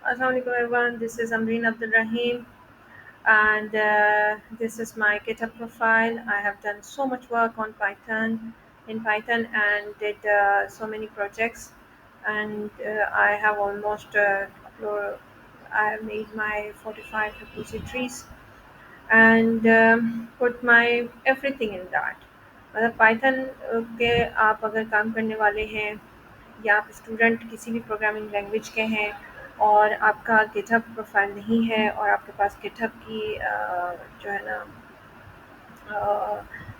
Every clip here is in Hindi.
Assalamualaikum everyone. This is Amreen Abdul Rahim, and this is my GitHub profile. I have done so much work on Python, and did so many projects, and I have almost I have made my 45 repositories and put my everything in that. मतलब पाइथन के आप अगर काम करने वाले हैं या आप स्टूडेंट किसी भी प्रोग्रामिंग लैंग्वेज के हैं और आपका गिटहब प्रोफाइल नहीं है और आपके पास गिटहब की जो है ना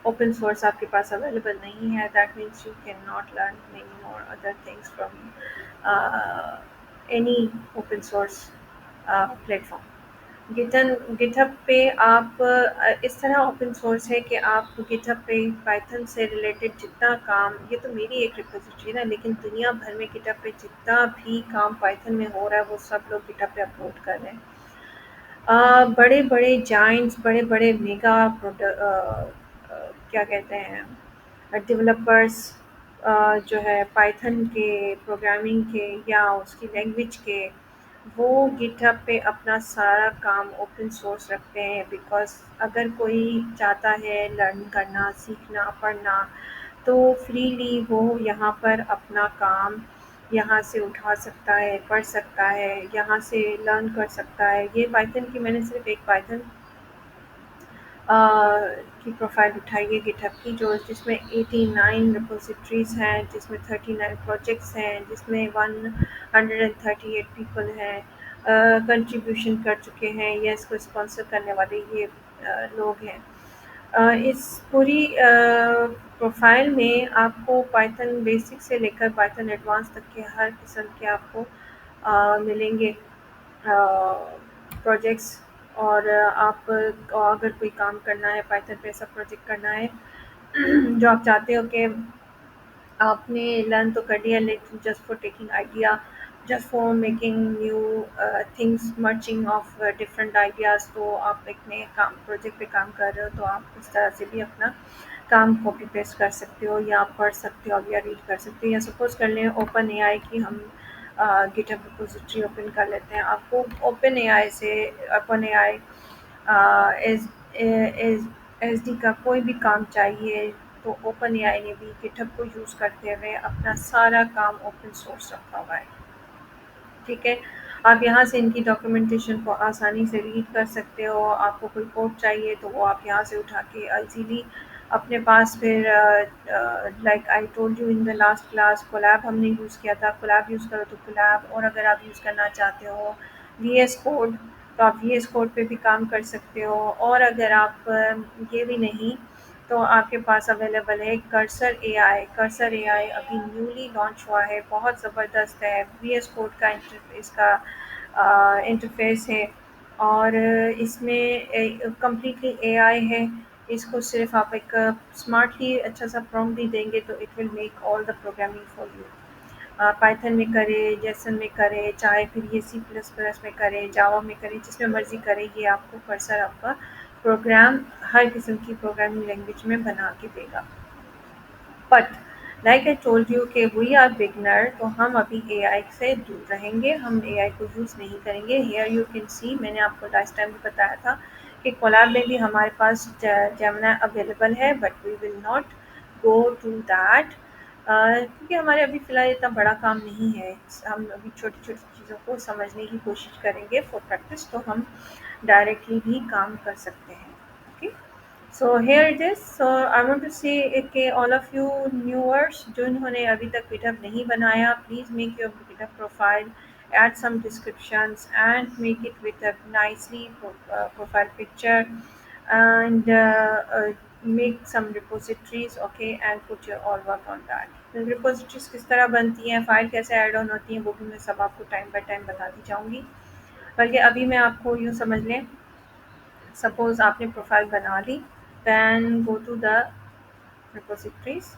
ओपन सोर्स आपके पास अवेलेबल नहीं है, that means you can not learn many more other things from any open source platform. GitHub पे आप इस तरह ओपन सोर्स है कि आप गिटहब पे पाइथन से रिलेटेड जितना काम, ये तो मेरी एक रिपोजिटरी है ना, लेकिन दुनिया भर में गिटहब पे जितना भी काम पाइथन में हो रहा है वो सब लोग गिटहब पे अपलोड कर रहे हैं। बड़े बड़े जाइंट्स, बड़े बड़े मेगा क्या कहते हैं डेवलपर्स, जो है पाइथन के प्रोग्रामिंग के या उसकी लैंग्वेज के, वो गिटहब पे अपना सारा काम ओपन सोर्स रखते हैं। बिकॉज़ अगर कोई चाहता है लर्न करना, सीखना, पढ़ना, तो फ्रीली वो यहाँ पर अपना काम यहाँ से उठा सकता है, पढ़ सकता है, यहाँ से लर्न कर सकता है। ये पाइथन की मैंने सिर्फ़ एक पाइथन अ, की प्रोफ़ाइल उठाई है गिटहब की, जो जिसमें 89 रिपॉज़िटरीज़ हैं, जिसमें 39 प्रोजेक्ट्स हैं, जिसमें 138 पीपल हैं कंट्रीब्यूशन कर चुके हैं या इसको स्पॉन्सर करने वाले ये लोग हैं। इस पूरी प्रोफ़ाइल में आपको पाइथन बेसिक से लेकर पाइथन एडवांस तक के हर किस्म के आपको मिलेंगे प्रोजेक्ट्स। और आप अगर कोई काम करना है पाइथन पे, ऐसा प्रोजेक्ट करना है जो आप चाहते हो कि आपने लर्न तो कर लिया, लेकिन just for taking idea, just for making new things, merging of different ideas, तो आप एक नए काम प्रोजेक्ट पे काम कर रहे हो, तो आप उस तरह से भी अपना काम कॉपी पेस्ट कर सकते हो या आप पढ़ सकते हो या रीड कर सकते हो। या सपोज़ कर लें ओपन एआई की हम गिटहब रिपोजिटरी ओपन कर लेते हैं। आपको ओपन एआई से open AI S S SD का कोई भी काम चाहिए, तो ओपन एआई ने भी गिटहब को यूज़ करते हुए अपना सारा काम ओपन सोर्स रखा हुआ है। ठीक है, आप यहाँ से इनकी डॉक्यूमेंटेशन को आसानी से रीड कर सकते हो। आपको कोई कोड चाहिए तो वो आप यहाँ से उठा के इजीली अपने पास फिर like I told you in the last class, Colab हमने यूज़ किया था। कोलैब यूज़ करो तो कोलैब, और अगर आप यूज़ करना चाहते हो वीएस कोड, तो आप वीएस कोड पे भी काम कर सकते हो। और अगर आप ये भी नहीं, तो आपके पास अवेलेबल है कर्सर एआई। कर्सर एआई अभी न्यूली लॉन्च हुआ है, बहुत ज़बरदस्त है। वीएस कोड का इसका इंटरफेस है, और इसमें कम्प्लीटली एआई है। इसको सिर्फ आप एक स्मार्टली अच्छा सा प्रॉम्प्ट भी देंगे तो it will make all the programming for you. Python में करे, जेसन में करे, चाहे फिर ये सी प्लस प्लस में करे, जावा में करे, जिसमें मर्ज़ी करे, ये आपको कर्सर आपका प्रोग्राम हर किस्म की प्रोग्रामिंग लैंग्वेज में बना के देगा। But like I told you कि वी आर बिगनर, तो हम अभी एआई से दूर रहेंगे, हम एआई को यूज़ नहीं करेंगे। हियर यू कैन सी, मैंने आपको लास्ट टाइम भी बताया था कि कोलैब में भी हमारे पास जेमिनी अवेलेबल है, but we will not go to that क्योंकि हमारे अभी फ़िलहाल इतना बड़ा काम नहीं है। हम अभी छोटी-छोटी चीज़ों को समझने की कोशिश करेंगे फॉर प्रैक्टिस, तो हम डायरेक्टली भी काम कर सकते हैं। Okay, so here it is. So I want to say कि ऑल ऑफ यू न्यूअर्स जिन्होंने अभी तक गिटहब नहीं बनाया, please make your GitHub profile, add some descriptions and make it with a nicely profile picture, and make some repositories, okay, and put your all work on that। repositories किस तरह बनती हैं, फाइल कैसे ऐड ऑन होती हैं, वो भी मैं सब आपको टाइम बाय टाइम बताती जाऊँगी। बल्कि अभी मैं आपको यूँ समझ लें, सपोज़ आपने प्रोफाइल बना ली, then go to the repositories,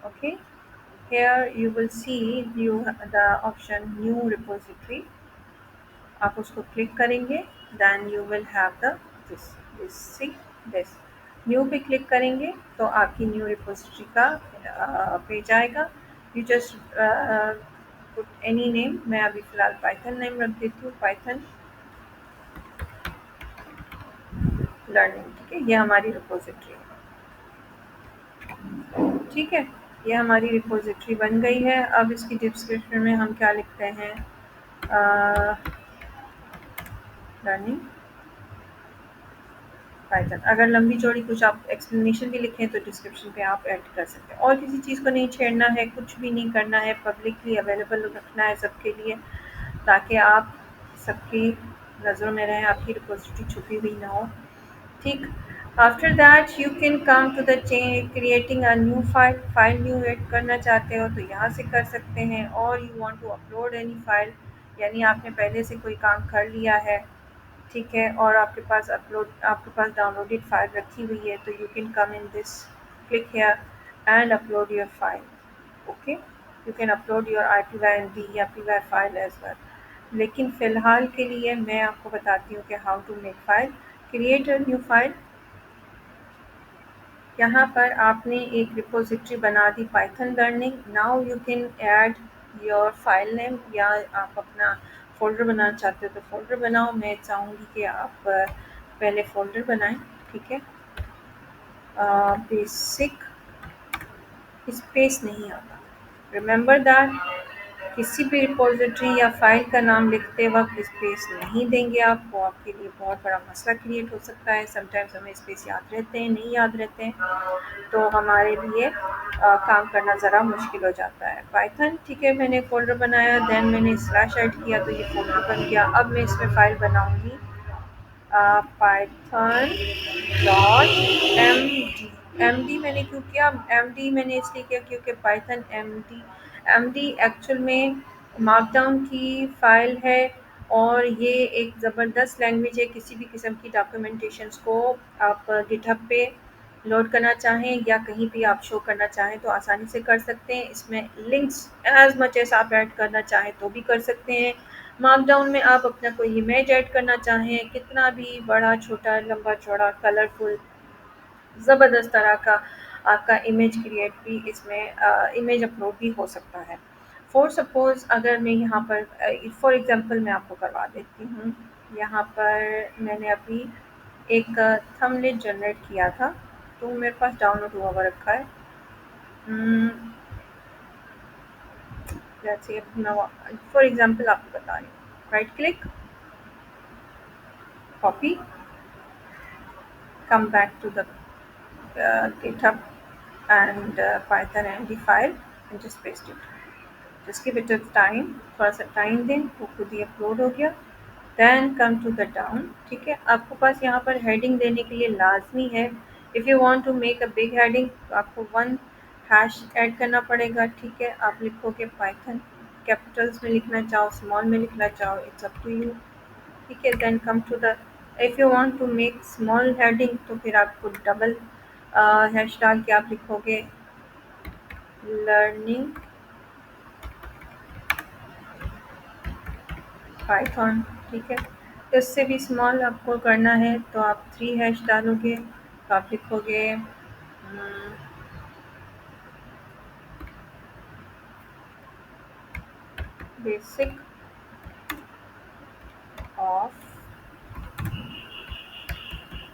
okay, here you will see the option new repository। आप उसको क्लिक करेंगे, then you will have the this see this new पे क्लिक करेंगे तो आपकी न्यू रिपोजिटरी का पेज आएगा। You just put any name, मैं अभी फ़िलहाल पाइथन नेम रख देती हूँ, पाइथन लर्निंग। ठीक है, ये हमारी रिपोजिटरी है। ठीक है, ये हमारी रिपोजिटरी बन गई है। अब इसकी डिस्क्रिप्शन में हम क्या लिखते हैं, लर्निंग पाइथन। अगर लंबी चौड़ी कुछ आप एक्सप्लेनेशन भी लिखें तो डिस्क्रिप्शन पे आप ऐड कर सकते हैं। और किसी चीज़ को नहीं छेड़ना है, कुछ भी नहीं करना है, पब्लिकली अवेलेबल रखना है सबके लिए, ताकि आप सबकी नज़रों में रहें, आपकी रिपोजिटरी छुपी हुई ना हो। ठीक, after that you can come to the creating a new file new add करना चाहते हो तो यहाँ से कर सकते हैं। और you want to upload any file, यानी आपने पहले से कोई काम कर लिया है, ठीक है, और आपके पास डाउनलोडेड फाइल रखी हुई है, तो you can come in this, click here and upload your file. Okay, you can upload your IPYNB या PY फाइल एज वेल। लेकिन फ़िलहाल के लिए मैं आपको बताती हूँ कि how to make file, create a new file. यहाँ पर आपने एक रिपोजिटरी बना दी Python learning. Now you can add your file name, या आप अपना फ़ोल्डर बनाना चाहते हो तो फ़ोल्डर बनाओ। मैं चाहूँगी कि आप पहले फ़ोल्डर बनाएं। ठीक है, बेसिक स्पेस नहीं आता, रिमेंबर दैट। किसी भी रिपोजिटरी या फाइल का नाम लिखते वक्त स्पेस नहीं देंगे आप, वो आपके लिए बहुत बड़ा मसला क्रिएट हो सकता है। समटाइम्स हमें स्पेस याद रहते हैं, नहीं याद रहते हैं, तो हमारे लिए काम करना ज़रा मुश्किल हो जाता है। पाइथन, ठीक है, मैंने फ़ोल्डर बनाया, देन मैंने स्लैश ऐड किया तो ये फ़ोल्डर बन गया। अब मैं इसमें फ़ाइल बनाऊँगी पाइथन .md। md मैंने क्यों किया, md मैंने इसलिए किया क्योंकि पाइथन md एक्चुअल में मार्कडाउन की फ़ाइल है, और ये एक ज़बरदस्त लैंग्वेज है। किसी भी किस्म की डॉक्यूमेंटेशंस को आप गिटहब पे लोड करना चाहें या कहीं भी आप शो करना चाहें तो आसानी से कर सकते हैं। इसमें लिंक्स एज मच एज आप ऐड करना चाहें तो भी कर सकते हैं। मार्कडाउन में आप अपना कोई इमेज ऐड करना चाहें, कितना भी बड़ा छोटा लंबा चौड़ा कलरफुल ज़बरदस्त तरह का आपका इमेज क्रिएट भी इसमें इमेज अपलोड भी हो सकता है। फॉर सपोज़ अगर मैं यहाँ पर फॉर एग्ज़ाम्पल मैं आपको करवा देती हूँ। यहाँ पर मैंने अभी एक थंबनेल जनरेट किया था, तो मेरे पास डाउनलोड हुआ हुआ रखा है। जैसे फॉर एग्ज़ाम्पल आपको बता रही हूँ, right click, copy, come back to the GitHub and Python MD file and just paste it. Just give it a time, थोड़ा सा टाइम दें, वो खुद ही अपलोड हो गया। Then come to the down। ठीक है, आपके पास यहाँ पर हेडिंग देने के लिए लाजमी है, if you want to make a big heading तो आपको 1 हैश ऐड करना पड़ेगा। ठीक है, आप लिखोगे पाइथन, कैपिटल्स में लिखना चाहो, स्मॉल में लिखना चाहो, इट्स अप टू यू। ठीक है, then come to the, if you want to make small heading तो फिर आपको डबल हैश डाल के आप लिखोगे लर्निंग पाइथन। ठीक है, तो इससे भी स्मॉल आपको करना है तो आप 3 हैश डालोगे, तो आप लिखोगे बेसिक ऑफ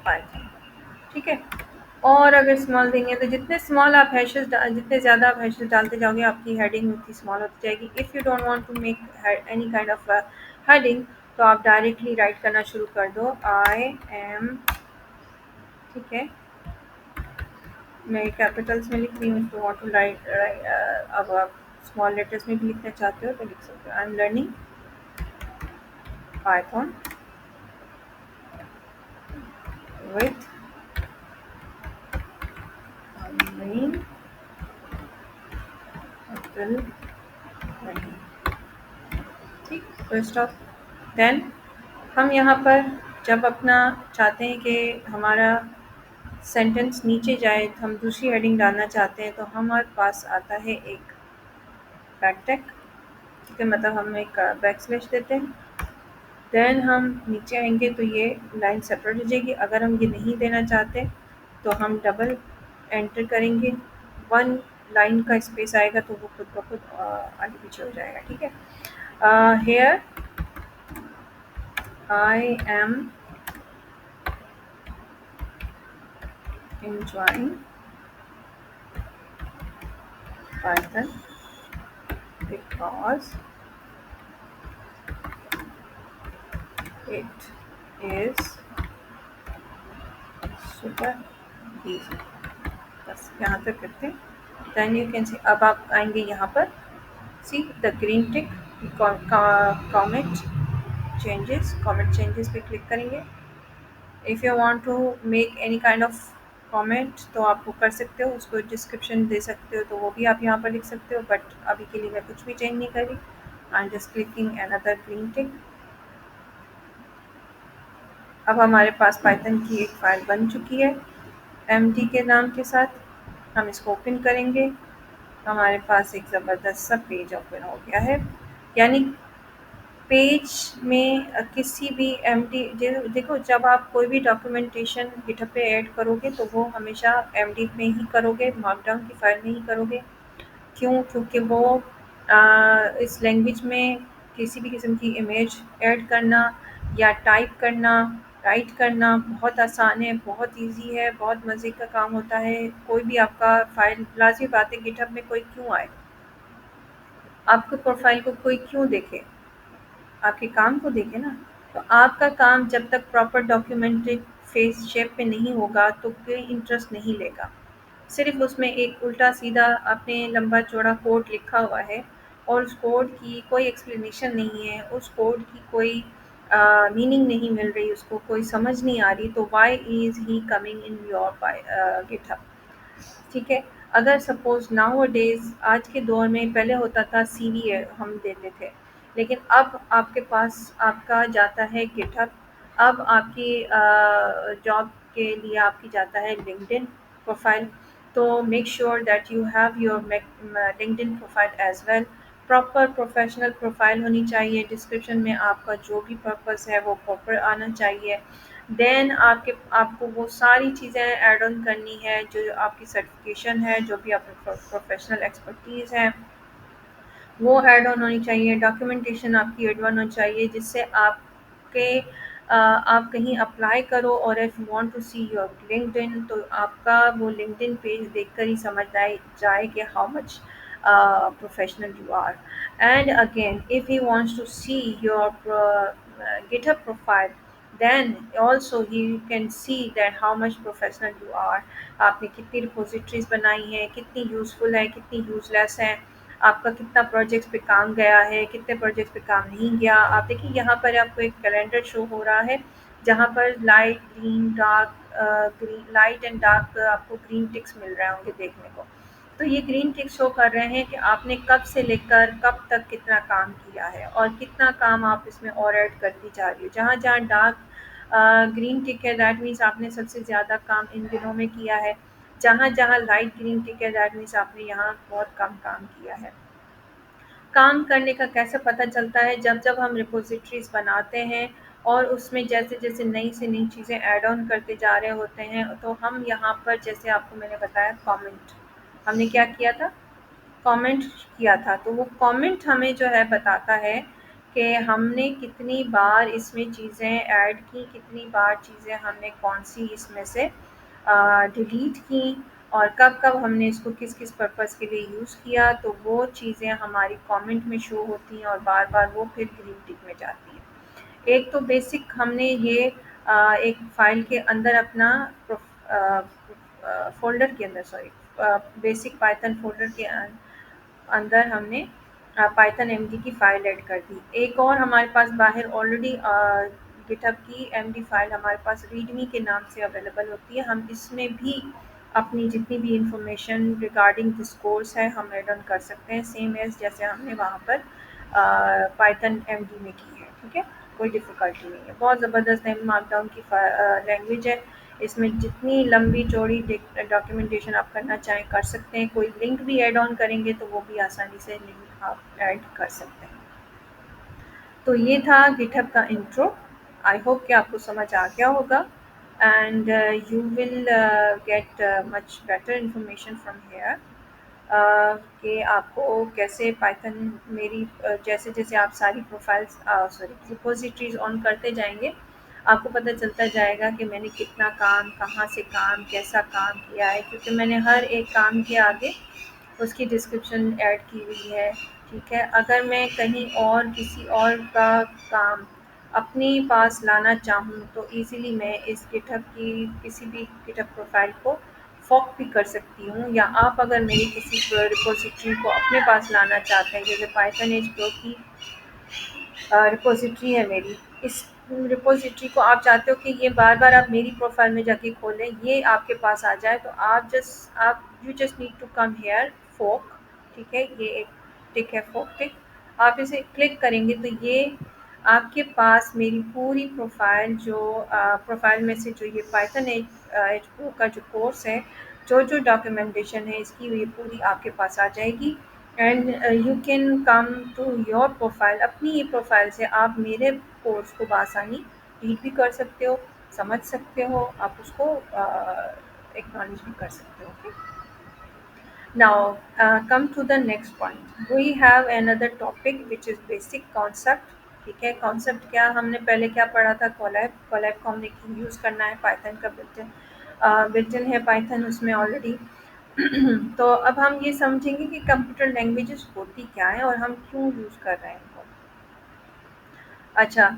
पाइथन। ठीक है, और अगर स्मॉल देंगे तो जितने ज़्यादा आप हैशेस डालते जाओगे आपकी हेडिंग उतनी स्मॉल होती जाएगी। If you don't want to make any kind of heading तो आप डायरेक्टली राइट करना शुरू कर दो, आई एम। ठीक है, मैं कैपिटल्स में लिख रही हूँ, तो वांट टू राइट, अब आप स्मॉल लेटर्स में भी लिखना चाहते हो तो लिख सकते हो, I am learning Python with main Apple. ठीक, फुल स्टॉप। देन हम यहाँ पर जब अपना चाहते हैं कि हमारा सेंटेंस नीचे जाए, तो हम दूसरी हेडिंग डालना चाहते हैं, तो हमारे पास आता है एक बैकटैग। ठीक है, मतलब हम एक बैक स्लैश देते हैं, देन हम नीचे आएंगे तो ये लाइन सेपरेट हो जाएगी। अगर हम ये नहीं देना चाहते तो हम डबल एंटर करेंगे, 1 लाइन का स्पेस आएगा तो वो खुद ब खुद आगे पीछे हो जाएगा, ठीक है। Here I am enjoying Python because it is super easy। बस यहाँ तक करते हैं। देन यू कैन सी, अब आप आएंगे यहाँ पर, see the green tick, comment changes पे क्लिक करेंगे। If you want to make any kind of comment तो आप वो कर सकते हो, उसको डिस्क्रिप्शन दे सकते हो, तो वो भी आप यहाँ पर लिख सकते हो, बट अभी के लिए मैं कुछ भी चेंज नहीं कर रही। I am just clicking another green टिक। अब हमारे पास पाइथन की एक फ़ाइल बन चुकी है एमडी के नाम के साथ। हम इसको ओपन करेंगे, हमारे पास एक ज़बरदस्त सा पेज ओपन हो गया है। यानी पेज में किसी भी एमडी, देखो जब आप कोई भी डॉक्यूमेंटेशन गिटहब पे ऐड करोगे तो वो हमेशा एमडी में ही करोगे, मार्कडाउन की फ़ाइल में ही करोगे। क्यों? क्योंकि वो इस लैंग्वेज में किसी भी किस्म की इमेज ऐड करना या टाइप करना, राइट करना बहुत आसान है, बहुत ईज़ी है, बहुत मज़े का काम होता है। कोई भी आपका फ़ाइल, लाज़मी बात है गिटहब में कोई क्यों आए? आपके प्रोफ़ाइल को कोई क्यों देखे? आपके काम को देखे ना। तो आपका काम जब तक प्रॉपर डॉक्यूमेंटेड फेस शेप पे नहीं होगा तो कोई इंटरेस्ट नहीं लेगा। सिर्फ़ उसमें एक उल्टा-सीधा आपने लंबा-चौड़ा कोड लिखा हुआ है और उस कोड की कोई एक्सप्लेनेशन नहीं है, उस कोड की कोई मीनिंग नहीं मिल रही, उसको कोई समझ नहीं आ रही, तो why is he coming in your GitHub? ठीक है। अगर सपोज़ नाउ-अ-डेज़, आज के दौर में, पहले होता था सीवी हम देते थे, लेकिन अब आपके पास आपका जाता है गिटहब। अब आपकी जॉब के लिए आपकी जाता है लिंक्डइन प्रोफाइल। तो make sure that you have your LinkedIn profile as well. Proper professional profile होनी चाहिए, डिस्क्रिप्शन में आपका जो भी पर्पस है वो प्रॉपर आना चाहिए। देन आपको वो सारी चीज़ें ऐड ऑन करनी है, जो आपकी सर्टिफिकेशन है, जो भी आपकी प्रोफेशनल एक्सपर्टीज़ है, वो ऐड ऑन होनी चाहिए। डॉक्यूमेंटेशन आपकी ऐड ऑन होनी चाहिए, जिससे आप कहीं अप्लाई करो और if you want to see your LinkedIn, तो आपका वो लिंक्डइन पेज देखकर ही समझ आए जाए कि how much professional you are. And again, if he wants to see your GitHub profile, then also he can see that how much professional you are। आपने कितनी रिपोजिटरीज बनाई हैं, कितनी यूज़फुल है, कितनी यूज़लेस हैं, आपका कितना प्रोजेक्ट्स पे काम गया है, कितने प्रोजेक्ट्स पे काम नहीं गया। आप देखिए यहाँ पर आपको एक कैलेंडर शो हो रहा है, जहाँ पर light, green, dark, green, light and dark आपको ग्रीन टिक्स मिल रहे होंगे देखने को। तो ये ग्रीन टिक शो कर रहे हैं कि आपने कब से लेकर कब तक कितना काम किया है और कितना काम आप इसमें और ऐड करती जा रही हो। जहाँ-जहाँ डार्क ग्रीन टिक है, दैट मीन्स आपने सबसे ज़्यादा काम इन दिनों में किया है। जहाँ-जहाँ लाइट ग्रीन टिक है, दैट मीन्स आपने यहाँ बहुत कम काम किया है। काम करने का कैसे पता चलता है? जब-जब हम रिपॉज़िटरीज़ बनाते हैं और उसमें जैसे-जैसे नई से नई चीज़ें ऐड ऑन करते जा रहे होते हैं, तो हम यहाँ पर, जैसे आपको मैंने बताया, कमेंट, हमने क्या किया था? कमेंट किया था। तो वो कमेंट हमें जो है बताता है कि हमने कितनी बार इसमें चीज़ें ऐड की, कितनी बार चीज़ें हमने कौन-सी इसमें से डिलीट की और कब-कब हमने इसको किस-किस पर्पज़ के लिए यूज़ किया। तो वो चीज़ें हमारी कमेंट में शो होती हैं और बार-बार वो फिर ग्रीन टिक में जाती हैं। एक तो बेसिक हमने ये एक फ़ाइल के अंदर अपना फ़ोल्डर के अंदर, सॉरी, बेसिक पाइथन फ़ोल्डर के अंदर हमने पाइथन एमडी की फ़ाइल ऐड कर दी। एक और हमारे पास बाहर ऑलरेडी गिटहब की एमडी फ़ाइल हमारे पास रीडमी के नाम से अवेलेबल होती है। हम इसमें भी अपनी जितनी भी इंफॉर्मेशन रिगार्डिंग दिस कोर्स है हम ऐड ऑन कर सकते हैं, सेम एज़ जैसे हमने वहाँ पर पाइथन एमडी में की है, ठीक है? कोई डिफ़िकल्टी नहीं है। बहुत ज़बरदस्त है, मार्कडाउन की लैंग्वेज है। इसमें जितनी लंबी चौड़ी डॉक्यूमेंटेशन आप करना चाहें कर सकते हैं। कोई लिंक भी ऐड ऑन करेंगे तो वो भी आसानी से लिंक आप ऐड कर सकते हैं। तो ये था गिटहब का इंट्रो। आई होप कि आपको समझ आ गया होगा and you will get much better information from here. कि आपको कैसे पाइथन मेरी जैसे जैसे आप सारी प्रोफाइल्स सॉरी रिपोजिटरीज ऑन करते जाएंगे, आपको पता चलता जाएगा कि मैंने कितना काम, कहाँ से काम, कैसा काम किया है, क्योंकि मैंने हर एक काम के आगे उसकी डिस्क्रिप्शन ऐड की हुई है। ठीक है, अगर मैं कहीं और किसी और का काम अपने पास लाना चाहूँ तो इजीली मैं इस गिटहब की किसी भी गिटहब प्रोफाइल को फॉर्क भी कर सकती हूँ, या आप अगर मेरी किसी रिपोजिटरी को अपने पास लाना चाहते हैं, जैसे पाइथन एज प्रो की रिपोजिटरी है मेरी, इस रिपोजिटरी को आप चाहते हो कि ये बार बार आप मेरी प्रोफाइल में जाके खोलें, ये आपके पास आ जाए, तो आप you just need to come here folks. ठीक है, ये एक टिक है, फोक टिक। आप इसे क्लिक करेंगे तो ये आपके पास मेरी पूरी प्रोफाइल, जो प्रोफाइल में से जो ये पाइथन एज प्रो का जो कोर्स है, जो जो डॉक्यूमेंटेशन है इसकी, ये पूरी आपके पास आ जाएगी। And you can come to your profile, अपनी ही प्रोफाइल से आप मेरे कोर्स को बआसानी रीड भी कर सकते हो, समझ सकते हो, आप उसको एक्नॉलेज भी कर सकते हो। Okay, now come to the next point, we have another topic which is basic concept. ठीक है, कॉन्सेप्ट क्या, हमने पहले क्या पढ़ा था, कोलैब। कोलैब को हमने यूज़ करना है, पाइथन का बिल्ट इन है पाइथन उसमें ऑलरेडी। तो अब हम ये समझेंगे कि कंप्यूटर लैंग्वेजेस होती क्या है और हम क्यों यूज़ कर रहे हैं इनको। अच्छा,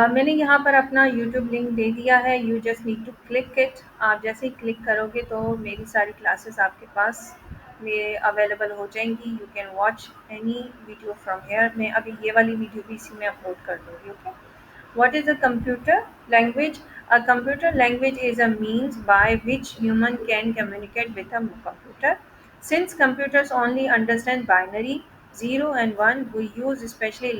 मैंने यहाँ पर अपना यूट्यूब लिंक दे दिया है, you just need to click it. आप जैसे ही क्लिक करोगे तो मेरी सारी क्लासेस आपके पास में अवेलेबल हो जाएंगी, you can watch any video from here. मैं अभी ये वाली वीडियो भी इसी में अपलोड कर दूँगी। Okay, what is a computer language? A computer language is a means by which human can communicate with a computer. Since computers only understand binary 0 and 1, we use especially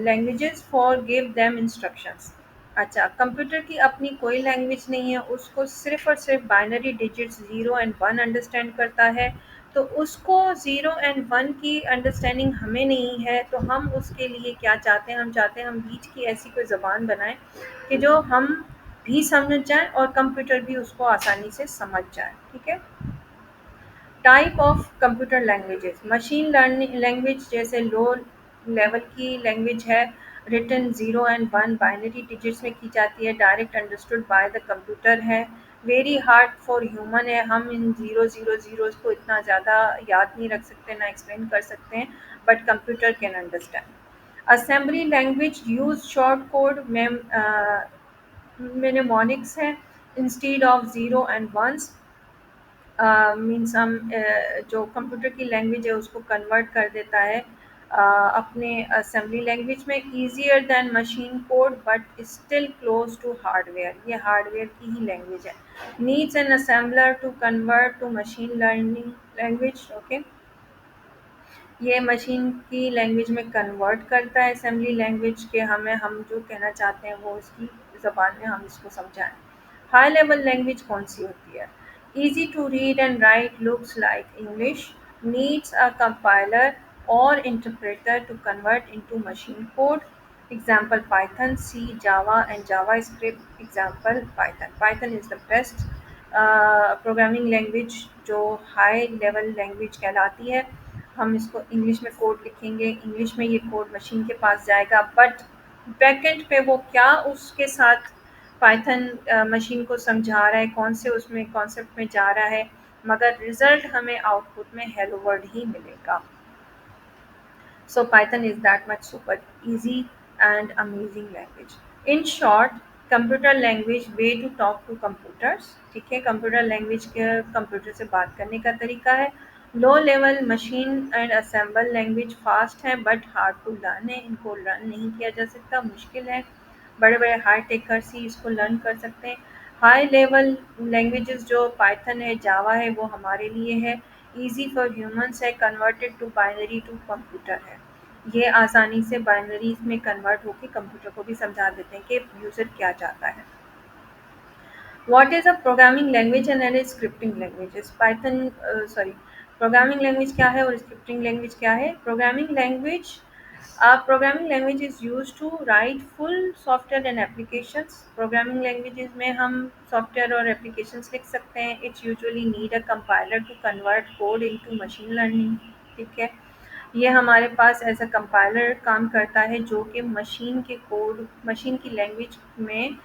languages for give them instructions. अच्छा, कंप्यूटर की अपनी कोई लैंग्वेज नहीं है, उसको सिर्फ और सिर्फ बाइनरी डिजिट्स 0 and 1 अंडरस्टैंड करता है। तो उसको 0 and 1 की अंडरस्टैंडिंग हमें नहीं है, तो हम उसके लिए क्या चाहते हैं, हम चाहते हैं हम बीच की ऐसी कोई ज़बान बनाएं कि जो हम भी समझ जाएं और कंप्यूटर भी उसको आसानी से समझ जाए। ठीक है, type of computer languages, machine learning language जैसे लो लेवल की लैंग्वेज है, रिटन 0 and 1 बाइनरी डिजिट्स में की जाती है, direct understood by the computer है, वेरी हार्ड फॉर ह्यूमन है, हम इन ज़ीरोज़ को इतना ज़्यादा याद नहीं रख सकते, ना एक्सप्लेन कर सकते हैं, but computer can understand. Assembly language use short code में मेनेमोनिक्स है इंस्टीड ऑफ 0 and 1, मीन्स हम जो कंप्यूटर की लैंग्वेज है उसको कन्वर्ट कर देता है अपने असेंबली लैंग्वेज में, easier than machine code but still close to hardware, ये हार्डवेयर की ही लैंग्वेज है। Needs an assembler to convert to machine learning language. Okay, ये मशीन की लैंग्वेज में कन्वर्ट करता है असेंबली लैंग्वेज के, हम जो कहना चाहते हैं वो उसकी ज़बान में हम इसको समझाएं। हाई लेवल लैंग्वेज कौन सी होती है, easy to read and write, looks like English, needs a compiler और interpreter to convert into machine code. Example Python, C, Java and JavaScript. Example Python, Python is the best programming language जो हाई लेवल लैंग्वेज कहलाती है। हम इसको इंग्लिश में कोड लिखेंगे, इंग्लिश में ये कोड मशीन के पास जाएगा, बट बैकएंड पे वो क्या उसके साथ पाइथन मशीन को समझा रहा है, कौन से उसमें कॉन्सेप्ट में जा रहा है, मगर रिजल्ट हमें आउटपुट में हेलो वर्ड ही मिलेगा। So Python is that much super easy and amazing language. In short, computer language way to talk to computers. ठीक है, कंप्यूटर लैंग्वेज के कंप्यूटर से बात करने का तरीका है। Low level machine and assemble language fast है बट हार्ड टू लर्न है, इनको लर्न नहीं किया जा सकता, मुश्किल है, बड़े बड़े हाई टेकर्स ही इसको लर्न कर सकते हैं। हाई लेवल लैंग्वेजेस जो पाइथन है, जावा है, वो हमारे लिए है, ईजी फॉर ह्यूमंस है, converted to binary to computer है, ये आसानी से बाइनरीज में कन्वर्ट होकर कंप्यूटर को भी समझा देते हैं कि यूज़र क्या चाहता है। What is a programming language and scripting languages, Python sorry, programming language क्या है और स्क्रिप्टिंग लैंग्वेज क्या है। Programming language programming language is used to write full software and applications. Programming languages में हम सॉफ्टवेयर और एप्लीकेशंस लिख सकते हैं। It's usually need a compiler to convert code into machine learning. ठीक है, ये हमारे पास एज अ कंपाइलर काम करता है जो कि मशीन की लैंग्वेज में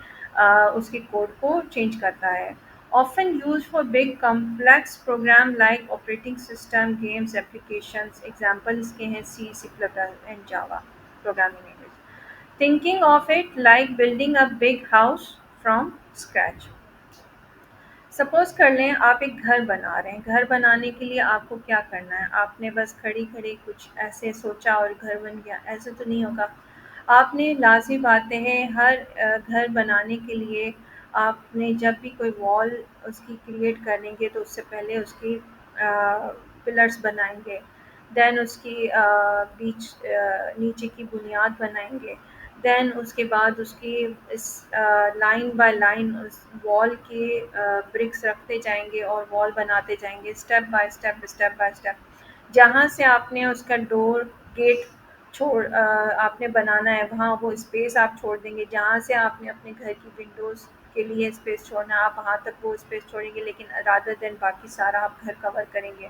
उसके कोड को चेंज करता है। Often use for big complex program like operating system, games, applications. Example इसके हैं C, C plus plus and Java programming language. Thinking of it like building a big house from scratch. Suppose कर लें आप एक घर बना रहे हैं। घर बनाने के लिए आपको क्या करना है? आपने बस खड़ी-खड़ी कुछ ऐसे सोचा और घर बन गया, ऐसे तो नहीं होगा। आपने लाज़मी बातें हैं हर घर बनाने के लिए आपने जब भी कोई वॉल उसकी क्रिएट करेंगे तो उससे पहले उसकी पिलर्स बनाएँगे। देन उसकी नीचे की बुनियाद बनाएँगे। देन उसके बाद उसकी इस लाइन बाय लाइन उस वॉल के ब्रिक्स रखते जाएंगे और वॉल बनाते जाएंगे स्टेप बाय स्टेप। जहाँ से आपने उसका डोर गेट आपने बनाना है वहाँ वो स्पेस आप छोड़ देंगे। जहाँ से आपने अपने घर की विंडोज़ के लिए स्पेस छोड़ना है आप वहाँ तक वो स्पेस छोड़ेंगे, लेकिन रादर देन बाकी सारा आप घर कवर करेंगे।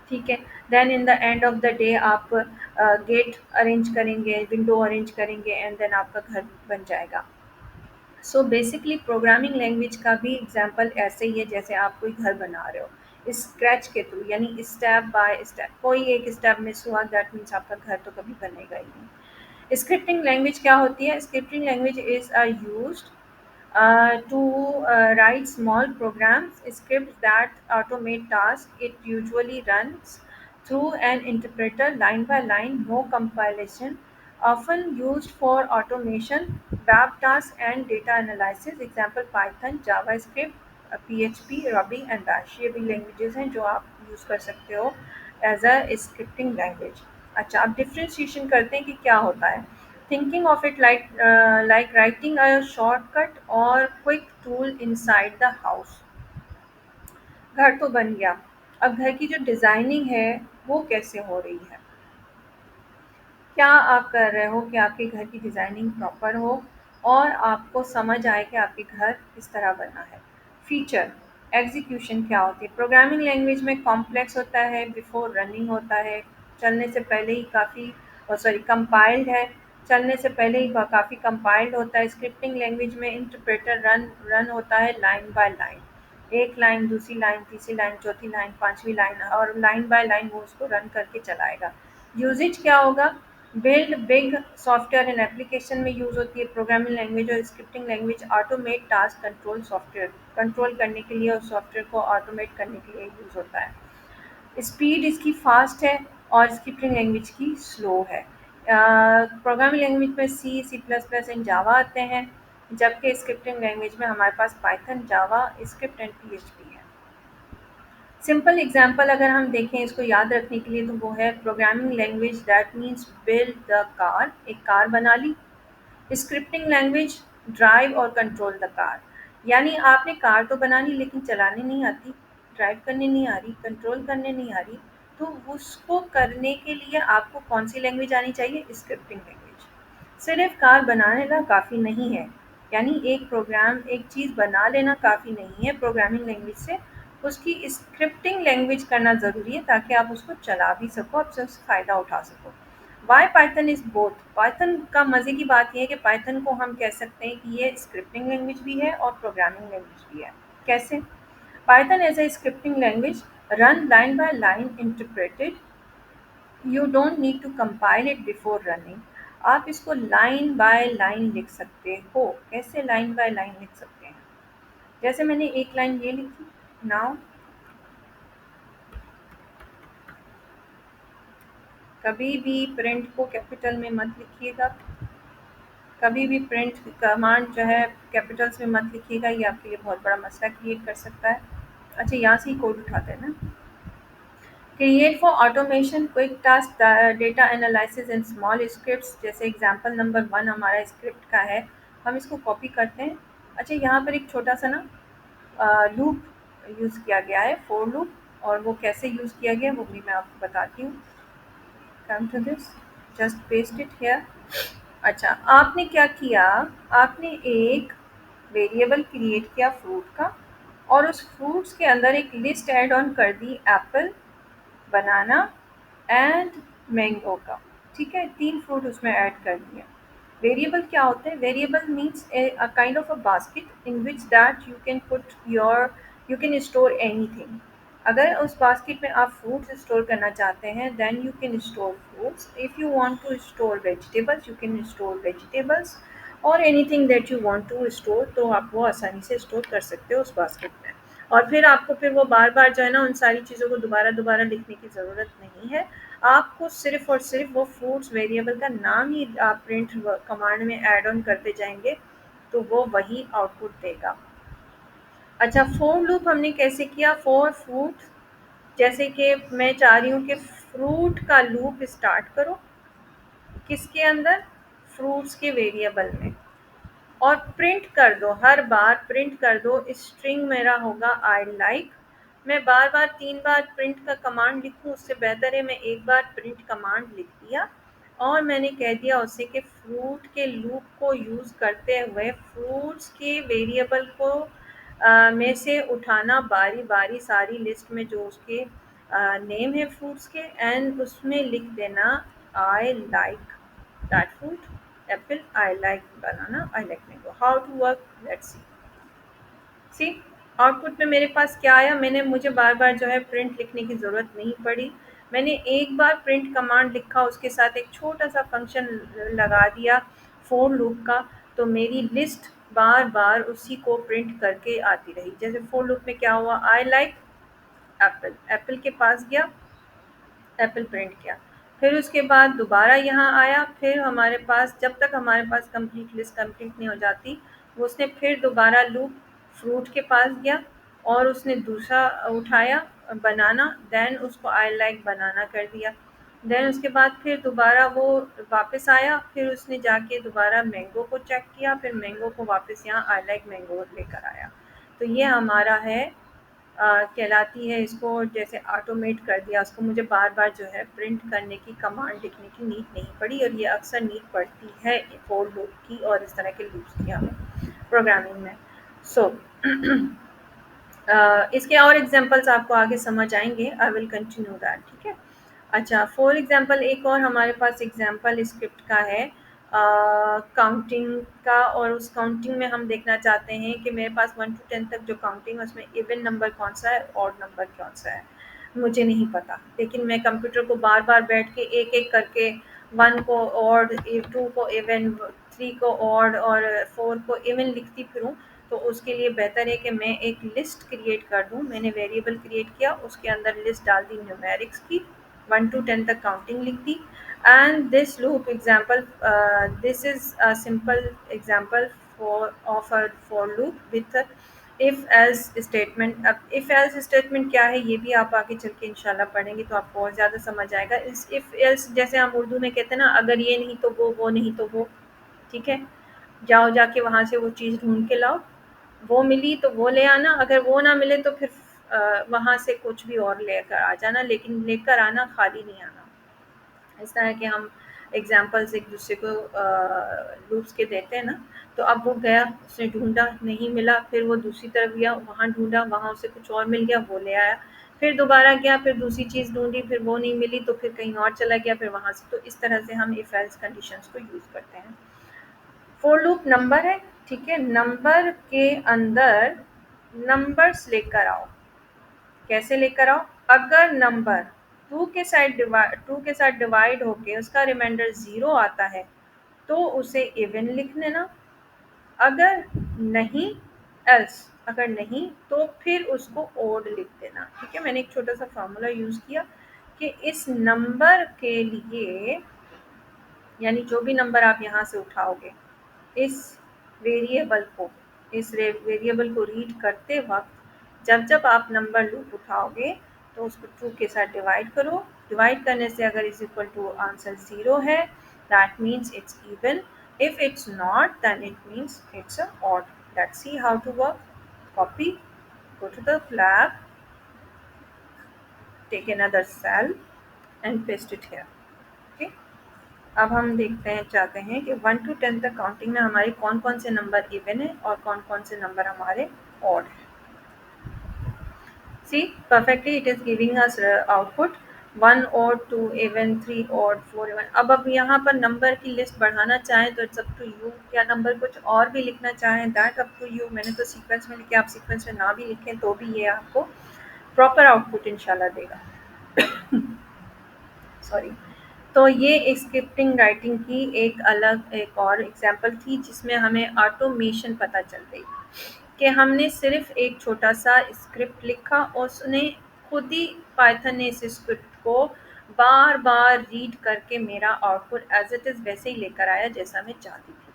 ठीक है, then in the end of the day आप गेट अरेंज करेंगे, विंडो अरेंज करेंगे एंड देन आपका घर बन जाएगा। सो बेसिकली प्रोग्रामिंग लैंग्वेज का भी एग्जांपल ऐसे ही है जैसे आप कोई घर बना रहे हो स्क्रैच के थ्रू, यानी स्टेप बाय स्टेप। कोई एक स्टेप मिस हुआ दैट मीन्स आपका घर तो कभी बनेगा ही नहीं। स्क्रिप्टिंग लैंग्वेज क्या होती है? Scripting language is used to write small programs, scripts that automate tasks. It usually runs through an interpreter line by line, no compilation. Often used for automation, web tasks, and data analysis. Example Python, JavaScript, PHP, Ruby, and Bash. ये भी languages हैं जो आप use कर सकते हो as a scripting language. अच्छा, अब differentiation करते हैं कि क्या होता है। Thinking of it like writing a shortcut or quick tool inside the house. घर तो बन गया, अब घर की जो डिज़ाइनिंग है वो कैसे हो रही है? क्या आप कर रहे हो कि आपके घर की डिज़ाइनिंग प्रॉपर हो और आपको समझ आए कि आपके घर किस तरह बना है। फीचर एग्जीक्यूशन क्या होती है? प्रोग्रामिंग लैंग्वेज में कॉम्प्लेक्स होता है, बिफोर रनिंग होता है, चलने से पहले ही काफ़ी सॉरी कंपाइल्ड है, चलने से पहले ही काफ़ी कंपाइल्ड होता है। स्क्रिप्टिंग लैंग्वेज में इंटरप्रेटर रन रन होता है लाइन बाय लाइन, एक लाइन, दूसरी लाइन, तीसरी लाइन, चौथी लाइन, पांचवी लाइन, और लाइन बाय लाइन वो उसको रन करके चलाएगा। यूजेज क्या होगा? Build big software and application में यूज़ होती है प्रोग्रामिंग लैंग्वेज। और scripting language automate task, control करने के लिए और सॉफ्टवेयर को ऑटोमेट करने के लिए यूज़ होता है। स्पीड इसकी फास्ट है और स्क्रिप्टिंग लैंग्वेज की स्लो है। प्रोग्रामिंग लैंग्वेज में C, C plus plus and Java आते हैं, जबकि स्क्रिप्टिंग लैंग्वेज में हमारे पास Python, JavaScript and PHP है। सिंपल एग्जांपल अगर हम देखें इसको याद रखने के लिए तो वो है programming language that means build the car, एक कार बना ली। स्क्रिप्टिंग लैंग्वेज ड्राइव और कंट्रोल द कार, यानी आपने कार तो बना ली लेकिन चलाने नहीं आती, ड्राइव करने नहीं आ रही, कंट्रोल करने नहीं आ रही, तो उसको करने के लिए आपको कौन सी लैंग्वेज आनी चाहिए? Scripting language. सिर्फ कार बनाना काफ़ी नहीं है, यानी एक प्रोग्राम एक चीज़ बना लेना काफ़ी नहीं है प्रोग्रामिंग लैंग्वेज से, उसकी स्क्रिप्टिंग लैंग्वेज करना ज़रूरी है ताकि आप उसको चला भी सको, आप उससे फ़ायदा उठा सको। Why Python is both? Python का मज़े की बात ये है कि पाइथन को हम कह सकते हैं कि ये स्क्रिप्टिंग लैंग्वेज भी है और प्रोग्रामिंग लैंग्वेज भी है। कैसे? Python as a scripting language run line by line interpreted, you don't need to compile it before running. आप इसको लाइन बाय लाइन लिख सकते हो। कैसे लाइन बाय लाइन लिख सकते हैं? जैसे मैंने एक लाइन ये लिखी, नाउ कभी भी प्रिंट को कैपिटल में मत लिखिएगा, कभी भी प्रिंट कमांड जो है कैपिटल्स में मत लिखिएगा, ये आपके लिए बहुत बड़ा मसला क्रिएट कर सकता है। अच्छा, यहाँ से ही कोड उठाते हैं ना। Create for automation quick task data analysis in small scripts. जैसे एग्जांपल नंबर 1 हमारा स्क्रिप्ट का है, हम इसको कॉपी करते हैं। अच्छा, यहाँ पर एक छोटा सा ना लूप यूज़ किया गया है, फोर लूप, और वो कैसे यूज़ किया गया वो भी मैं आपको बताती हूँ। Come to this, just paste it here. अच्छा, आपने क्या किया, आपने एक वेरिएबल क्रिएट किया फ्रूट का, और उस फ्रूट्स के अंदर एक लिस्ट ऐड ऑन कर दी एप्पल, बनाना एंड मैंगो का। ठीक है, 3 फ्रूट उसमें ऐड कर दिए। वेरिएबल क्या होते हैं? Variable means a kind of a basket in which that you can store anything. अगर उस बास्केट में आप फ्रूट्स स्टोर करना चाहते हैं, then you can store fruits. If you want to store vegetables, you can store vegetables, और anything that you want to store, तो आप वो आसानी से स्टोर कर सकते हो उस बास्केट में। और फिर आपको फिर वो बार-बार जो है ना, उन सारी चीज़ों को दोबारा-दोबारा लिखने की ज़रूरत नहीं है। आपको सिर्फ़ और सिर्फ़ वो फ्रूट्स वेरिएबल का नाम ही आप प्रिंट कमांड में ऐड ऑन करते जाएँगे, तो वो वही आउटपुट देगा। अच्छा, फ़ॉर लूप हमने कैसे किया? फ़ॉर फ्रूट, जैसे कि मैं चाह रही हूँ कि फ्रूट का लूप स्टार्ट करो, किसके अंदर? फ्रूट्स के वेरिएबल में, और प्रिंट कर दो, हर बार प्रिंट कर दो। स्ट्रिंग मेरा होगा आई लाइक। मैं बार बार 3 बार प्रिंट का कमांड लिखूं, उससे बेहतर है मैं एक बार प्रिंट कमांड लिख दिया, और मैंने कह दिया उसे कि फ्रूट के लूप को यूज़ करते हुए फ्रूट्स के वेरिएबल को में से उठाना बारी बारी, सारी लिस्ट में जो उसके नेम है फ्रूट्स के, एंड उसमें लिख देना I like that fruit, apple, I like banana, I like mango. How to work? Let's see. See, output में मेरे पास क्या आया? मुझे बार बार जो है प्रिंट लिखने की ज़रूरत नहीं पड़ी। मैंने एक बार प्रिंट कमांड लिखा, उसके साथ एक छोटा सा फंक्शन लगा दिया फोर लूप का, तो मेरी लिस्ट बार बार उसी को प्रिंट करके आती रही। जैसे फोर लूप में क्या हुआ, आई लाइक एप्पल, एप्पल के पास गया, एप्पल प्रिंट किया, फिर उसके बाद दोबारा यहाँ आया, फिर हमारे पास जब तक हमारे पास कंप्लीट लिस्ट कंप्लीट नहीं हो जाती, वो उसने फिर दोबारा लूप फ्रूट के पास गया, और उसने दूसरा उठाया बनाना, देन उसको आई लाइक बनाना कर दिया। देन उसके बाद फिर दोबारा वो वापस आया, फिर उसने जाके दोबारा मैंगो को चेक किया, फिर मैंगो को वापस यहाँ आई लाइक मैंगो लेकर आया। तो ये हमारा है कहलाती है, इसको जैसे ऑटोमेट कर दिया, उसको मुझे बार बार जो है प्रिंट करने की, कमांड लिखने की नीड नहीं पड़ी, और ये अक्सर नीड पड़ती है फोर लूप की और इस तरह के लूप्स की हमें प्रोग्रामिंग में। सो इसके और एग्जांपल्स आपको आगे समझ आएंगे, आई विल कंटिन्यू दैट। ठीक है, अच्छा, फॉर एग्जांपल एक और हमारे पास एग्जांपल स्क्रिप्ट का है काउंटिंग का, और उस काउंटिंग में हम देखना चाहते हैं कि मेरे पास 1 to 10 तक जो काउंटिंग है उसमें इवन नंबर कौन सा है, ऑड नंबर कौन सा है, मुझे नहीं पता, लेकिन मैं कंप्यूटर को बार बार बैठ के एक एक करके 1 को ऑड, 2 को इवन, 3 को ऑड और 4 को इवन लिखती फिरूँ। तो उसके लिए बेहतर है कि मैं एक लिस्ट क्रिएट कर दूँ। मैंने वेरिएबल क्रिएट किया, उसके अंदर लिस्ट डाल दी न्यूमेरिक्स की, 1 to 10 तक काउंटिंग लिख दी। And this loop example, this is a simple example for loop with if else statement. अब इफ एल्स स्टेटमेंट क्या है, ये भी आप आगे चल के इंशाल्लाह पढ़ेंगे तो आपको और ज़्यादा समझ आएगा। इस इफ एल्स जैसे हम उर्दू में कहते हैं ना, अगर ये नहीं तो वो नहीं तो वो। ठीक है, जाओ जाके वहाँ से वो चीज़ ढूंढ के लाओ, वो मिली तो वो ले आना, अगर वो ना मिले तो फिर वहाँ से कुछ भी और लेकर आ जाना, लेकिन लेकर आना, खाली नहीं आना। इस तरह के हम एग्जाम्पल्स एक दूसरे को लूप्स के देते हैं ना। तो अब वो गया, उसने ढूंढा, नहीं मिला, फिर वो दूसरी तरफ गया, वहाँ ढूंढा, वहाँ उसे कुछ और मिल गया, वो ले आया, फिर दोबारा गया, फिर दूसरी चीज़ ढूंढी, फिर वो नहीं मिली, तो फिर कहीं और चला गया, फिर वहाँ से। तो इस तरह से हम इफ एल्स कंडीशंस को यूज़ करते हैं। फोर लूप नंबर है, ठीक है, नंबर के अंदर नंबर्स लेकर आओ। कैसे लेकर आओ? अगर नंबर 2 के साथ डिवाइड होके उसका रिमाइंडर 0 आता है, तो उसे इवन लिख लेना। अगर नहीं, एल्स, अगर नहीं तो फिर उसको ओड लिख देना। ठीक है, मैंने एक छोटा सा फार्मूला यूज़ किया कि इस नंबर के लिए, यानी जो भी नंबर आप यहाँ से उठाओगे, इस वेरिएबल को, रीड करते वक्त जब जब आप नंबर लूप उठाओगे, तो उसको 2 के साथ डिवाइड करो। डिवाइड करने से अगर इज इक्वल टू आंसर 0 है, that means it's even. If it's not, then it means it's a odd. Let's see how to work. Copy, go to the lab, take another cell and paste it here. Okay, अब हम देखते हैं चाहते हैं कि 1 to 10 तक काउंटिंग में हमारे कौन कौन से नंबर इवन है और कौन कौन से नंबर हमारे ऑड हैं। See, perfectly it is giving us output 1 odd, 2 even, 3 odd, 4 even. अब यहाँ पर नंबर की लिस्ट बढ़ाना चाहें तो इट्स अप टू यू, या नंबर कुछ और भी लिखना चाहें दैट अप टू यू। मैंने तो सीक्वेंस में लिखे, आप सीक्वेंस में ना भी लिखें तो भी ये आपको प्रॉपर आउटपुट इंशाल्लाह देगा। सॉरी। तो ये एक स्क्रिप्टिंग राइटिंग की एक और एग्जांपल थी जिसमें हमें ऑटोमेशन पता चल गई कि हमने सिर्फ एक छोटा सा स्क्रिप्ट लिखा और उसने खुद ही पाइथन ने इस स्क्रिप्ट को बार बार रीड करके मेरा आउटपुट एज इट इज़ वैसे ही लेकर आया जैसा मैं चाहती थी।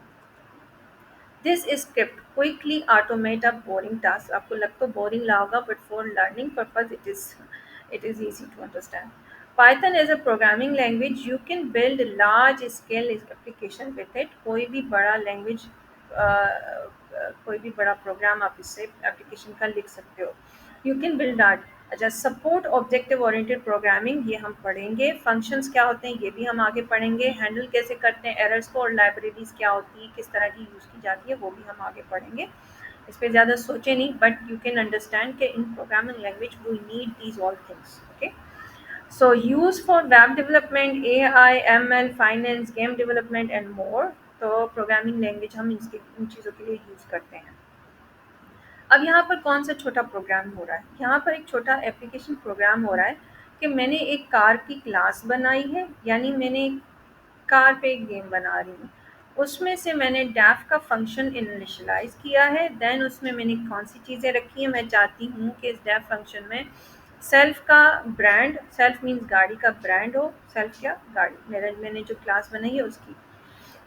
This script quickly automate a boring task. आपको लग तो बोरिंग लगा होगा but for learning purpose it is easy to understand. Python is a programming language. You can build large scale application with it. कोई भी बड़ा प्रोग्राम आप इससे एप्लीकेशन का लिख सकते हो। You can build that. अच्छा, सपोर्ट ऑब्जेक्टिव ओरिएंटेड प्रोग्रामिंग ये हम पढ़ेंगे। फंक्शंस क्या होते हैं ये भी हम आगे पढ़ेंगे। हैंडल कैसे करते हैं एरर्स को, और लाइब्रेरीज क्या होती है, किस तरह की यूज़ की जाती है, वो भी हम आगे पढ़ेंगे। इस पर ज़्यादा सोचे नहीं, बट यू कैन अंडरस्टैंड कि in programming language we need these all things. Okay, so use for web development, AI, ML, finance, game development and more. तो प्रोग्रामिंग लैंग्वेज हम इन चीज़ों के लिए यूज़ करते हैं। अब यहाँ पर कौन सा छोटा प्रोग्राम हो रहा है, यहाँ पर एक छोटा एप्लीकेशन प्रोग्राम हो रहा है कि मैंने एक कार की क्लास बनाई है, यानी मैंने कार पे एक गेम बना रही हूँ। उसमें से मैंने डेफ का फंक्शन इनिशियलाइज किया है। देन उसमें मैंने कौन सी चीज़ें रखी हैं, मैं चाहती हूँ कि इस डेफ फंक्शन में सेल्फ का ब्रांड, सेल्फ मीन्स गाड़ी का ब्रांड हो। सेल्फ क्या, गाड़ी, मैंने जो क्लास बनाई है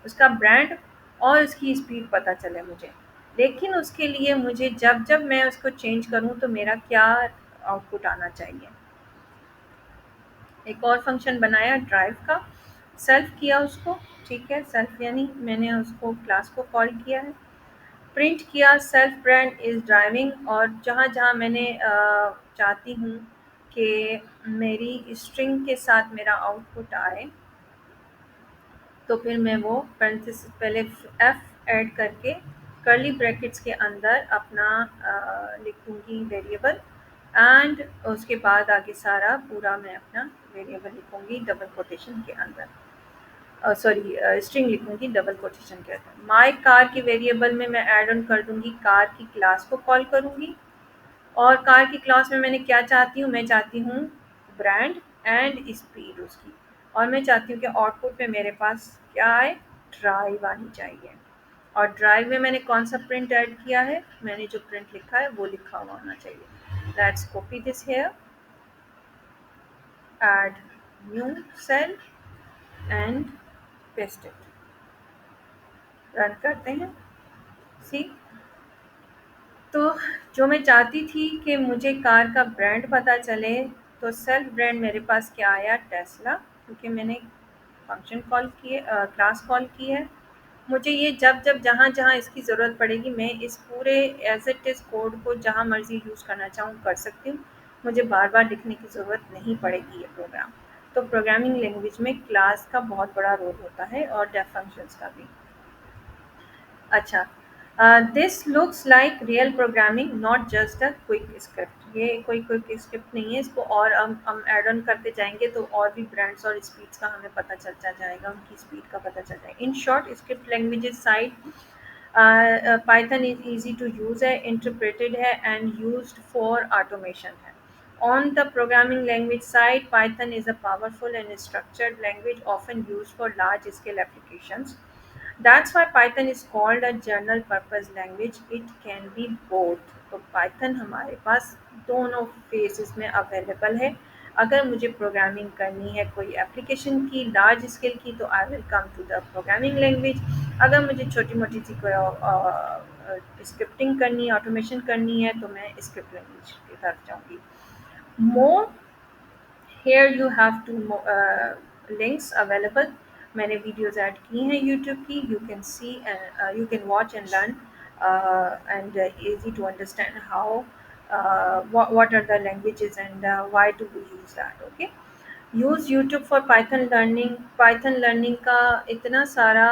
उसका ब्रांड और उसकी स्पीड पता चले मुझे। लेकिन उसके लिए मुझे जब जब मैं उसको चेंज करूँ तो मेरा क्या आउटपुट आना चाहिए। एक और फंक्शन बनाया ड्राइव का, सेल्फ किया उसको, ठीक है, सेल्फ यानी मैंने उसको क्लास को कॉल किया है। प्रिंट किया सेल्फ ब्रांड इज़ ड्राइविंग, और जहाँ जहाँ मैंने चाहती हूँ कि मेरी स्ट्रिंग के साथ मेरा आउटपुट आए तो फिर मैं वो पैरेंथेसिस पहले एफ ऐड करके कर्ली ब्रैकेट्स के अंदर अपना लिख दूँगी वेरिएबल, एंड उसके बाद आगे सारा पूरा मैं अपना वेरिएबल लिखूँगी डबल कोटेशन के अंदर, सॉरी स्ट्रिंग लिखूँगी डबल कोटेशन के अंदर। माय कार की वेरिएबल में मैं ऐड ऑन कर दूँगी कार की क्लास को कॉल करूँगी, और कार की क्लास में मैंने क्या चाहती हूँ, मैं चाहती हूँ ब्रांड एंड स्पीड उसकी, और मैं चाहती हूँ कि आउटपुट में मेरे पास क्या आए, ड्राइव आनी चाहिए। और ड्राइव में मैंने कौन सा प्रिंट ऐड किया है, मैंने जो प्रिंट लिखा है वो लिखा हुआ होना चाहिए। Let's copy this here, add new cell and paste it, run करते हैं। सी, तो जो मैं चाहती थी कि मुझे कार का ब्रांड पता चले, तो सेल्फ ब्रांड मेरे पास क्या आया, टेस्ला, क्योंकि मैंने फंक्शन कॉल किए, क्लास कॉल की है। मुझे ये जब जब जहाँ जहाँ इसकी ज़रूरत पड़ेगी मैं इस पूरे एज इट इज़ कोड को जहाँ मर्ज़ी यूज़ करना चाहूँ कर सकती हूँ। मुझे बार बार लिखने की ज़रूरत नहीं पड़ेगी ये प्रोग्राम। तो प्रोग्रामिंग लैंग्वेज में क्लास का बहुत बड़ा रोल होता है और डेफ फंक्शंस का भी। अच्छा, this looks like real programming not just a quick script. ये कोई क्विक स्क्रिप्ट नहीं है, इसको और हम ऐड ऑन करते जाएंगे तो और भी ब्रांड्स और स्पीड्स का हमें पता चलता जाएगा, उनकी स्पीड का पता चल जाएगा। In short, script languages side Python is easy to use है, इंटरप्रेटेड है एंड यूज्ड फॉर ऑटोमेशन है। On the programming language side, Python is a powerful and structured language often used for large-scale applications. That's why Python is called a general purpose language. It can be both. तो Python हमारे पास दोनों फेसेस में अवेलेबल है। अगर मुझे प्रोग्रामिंग करनी है कोई एप्लीकेशन की लार्ज स्केल की तो I will come to the programming language. अगर मुझे छोटी मोटी सी कोई स्क्रिप्टिंग करनी है, ऑटोमेशन करनी है, तो मैं स्क्रिप्ट लैंग्वेज की तरफ जाऊँगी। More, here you have two links available. मैंने वीडियोज़ ऐड की हैं यूट्यूब की, you can see and you can watch and learn and easy to understand how what are the languages and why do we use that. Okay, use YouTube for Python learning. Python learning का इतना सारा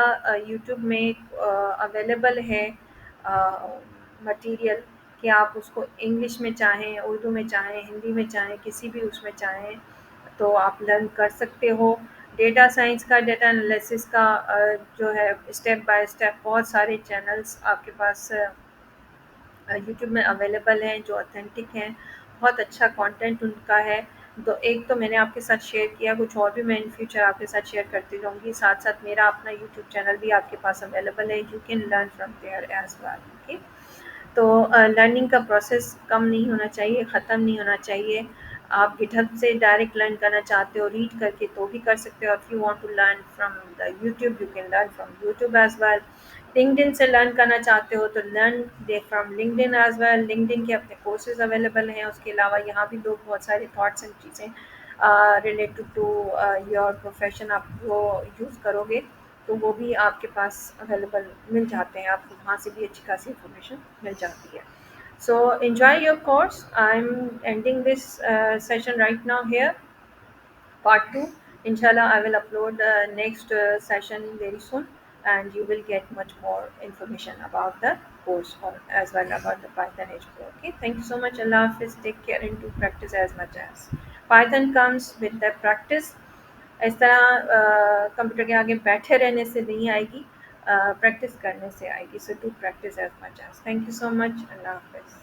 यूट्यूब में अवेलेबल है मटेरियल कि आप उसको इंग्लिश में चाहें, उर्दू में चाहें, हिंदी में चाहें, किसी भी उसमें चाहें तो आप लर्न कर सकते हो। डेटा साइंस का, डेटा एनालिसिस का जो है स्टेप बाय स्टेप बहुत सारे चैनल्स आपके पास यूट्यूब में अवेलेबल हैं जो ऑथेंटिक हैं, बहुत अच्छा कंटेंट उनका है। तो एक तो मैंने आपके साथ शेयर किया, कुछ और भी मैं इन फ्यूचर आपके साथ शेयर करती रहूँगी। साथ-साथ मेरा अपना यूट्यूब चैनल भी आपके पास अवेलेबल है, you can learn from there as well, okay. तो लर्निंग का प्रोसेस कम नहीं होना चाहिए, ख़त्म नहीं होना चाहिए। आप गिटहब से डायरेक्ट लर्न करना चाहते हो रीड करके तो भी कर सकते हो। If you want to learn from the YouTube, you can learn from YouTube as well. LinkedIn से लर्न करना चाहते हो तो learn the from LinkedIn as well. LinkedIn के अपने कोर्सेज़ अवेलेबल हैं। उसके अलावा यहाँ भी लोग बहुत सारे थॉट्स एंड चीज़ें रिलेटेड टू योर प्रोफेशन आप वो यूज़ करोगे तो वो भी आपके पास अवेलेबल मिल जाते हैं, आपको वहाँ से भी अच्छी खासी इन्फॉर्मेशन मिल जाती है। So enjoy your course. I'm ending this session right now here, part 2. Inshallah, I will upload next session very soon, and you will get much more information about the course or as well about the Python H4. Okay, thank you so much. Allah Hafiz. Take care and do practice as much as Python comes with the practice. इस तरह कंप्यूटर के आगे बैठे रहने से नहीं आएगी, प्रैक्टिस करने से आएगी। So do practice as much as. Thank you so much. अल्लाह हाफिज़।